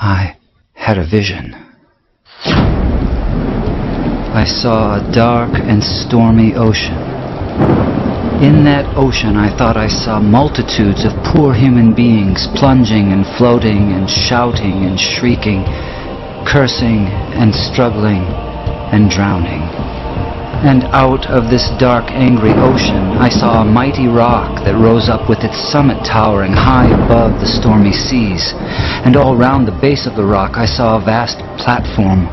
I had a vision. I saw a dark and stormy ocean. In that ocean I thought I saw multitudes of poor human beings plunging and floating and shouting and shrieking, cursing and struggling and drowning. And out of this dark, angry ocean I saw a mighty rock that rose up with its summit towering high above the stormy seas. And all round the base of the rock I saw a vast platform.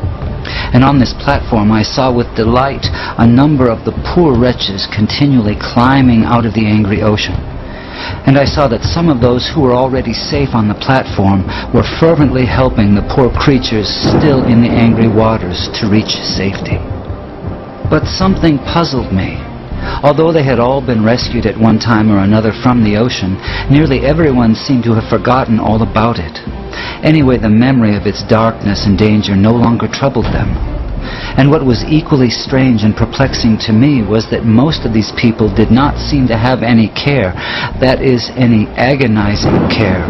And on this platform I saw with delight a number of the poor wretches continually climbing out of the angry ocean. And I saw that some of those who were already safe on the platform were fervently helping the poor creatures still in the angry waters to reach safety. But something puzzled me. Although they had all been rescued at one time or another from the ocean, nearly everyone seemed to have forgotten all about it. Anyway, the memory of its darkness and danger no longer troubled them. And what was equally strange and perplexing to me was that most of these people did not seem to have any care, that is, any agonizing care,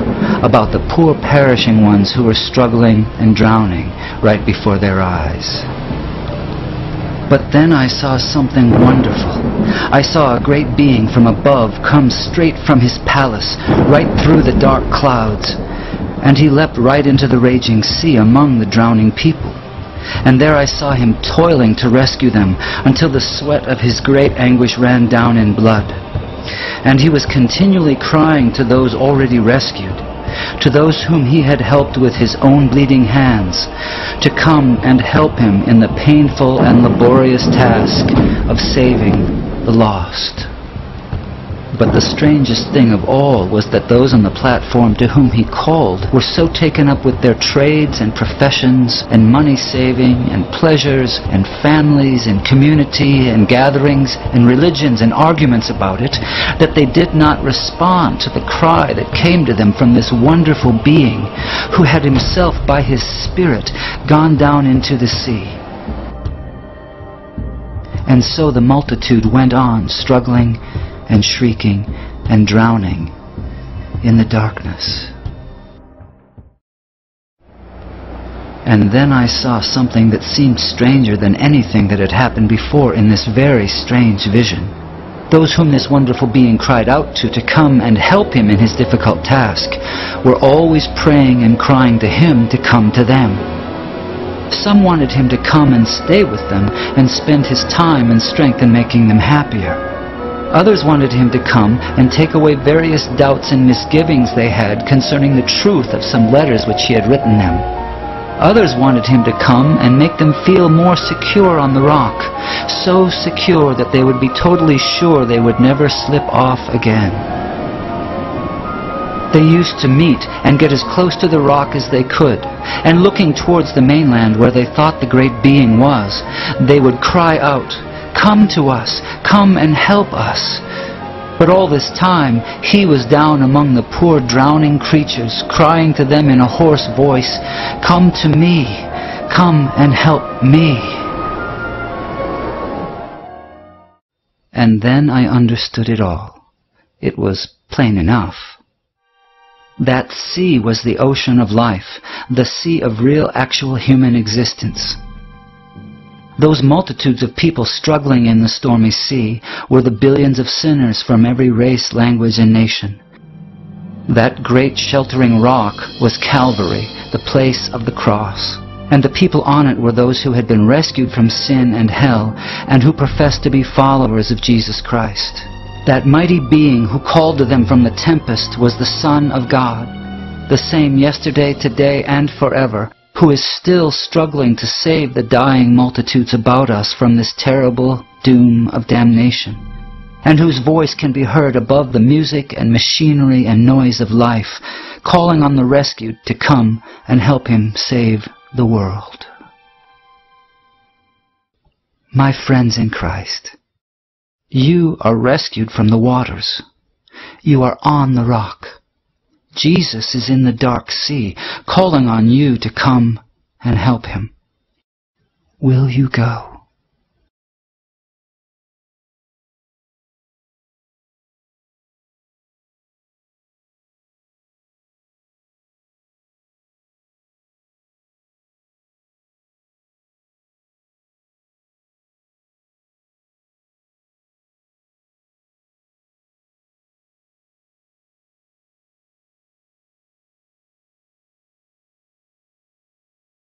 about the poor perishing ones who were struggling and drowning right before their eyes. But then I saw something wonderful. I saw a great being from above come straight from his palace, right through the dark clouds. And he leapt right into the raging sea among the drowning people. And there I saw him toiling to rescue them, until the sweat of his great anguish ran down in blood. And he was continually crying to those already rescued, to those whom he had helped with his own bleeding hands, to come and help him in the painful and laborious task of saving the lost. But the strangest thing of all was that those on the platform to whom he called were so taken up with their trades and professions and money-saving and pleasures and families and community and gatherings and religions and arguments about it that they did not respond to the cry that came to them from this wonderful being who had himself by his Spirit gone down into the sea. And so the multitude went on struggling and shrieking and drowning in the darkness. And then I saw something that seemed stranger than anything that had happened before in this very strange vision. Those whom this wonderful being cried out to come and help him in his difficult task were always praying and crying to him to come to them. Some wanted him to come and stay with them and spend his time and strength in making them happier. Others wanted him to come and take away various doubts and misgivings they had concerning the truth of some letters which he had written them. Others wanted him to come and make them feel more secure on the rock, so secure that they would be totally sure they would never slip off again. They used to meet and get as close to the rock as they could, and looking towards the mainland where they thought the great being was, they would cry out, "Come to us, come and help us." But all this time he was down among the poor drowning creatures, crying to them in a hoarse voice, "Come to me, come and help me." And then I understood it all. It was plain enough. That sea was the ocean of life, the sea of real actual human existence. Those multitudes of people struggling in the stormy sea were the billions of sinners from every race, language, and nation. That great sheltering rock was Calvary, the place of the cross, and the people on it were those who had been rescued from sin and hell and who professed to be followers of Jesus Christ. That mighty being who called to them from the tempest was the Son of God, the same yesterday, today, and forever, who is still struggling to save the dying multitudes about us from this terrible doom of damnation, and whose voice can be heard above the music and machinery and noise of life, calling on the rescued to come and help him save the world. My friends in Christ, you are rescued from the waters. You are on the rock. Jesus is in the dark sea, calling on you to come and help him. Will you go?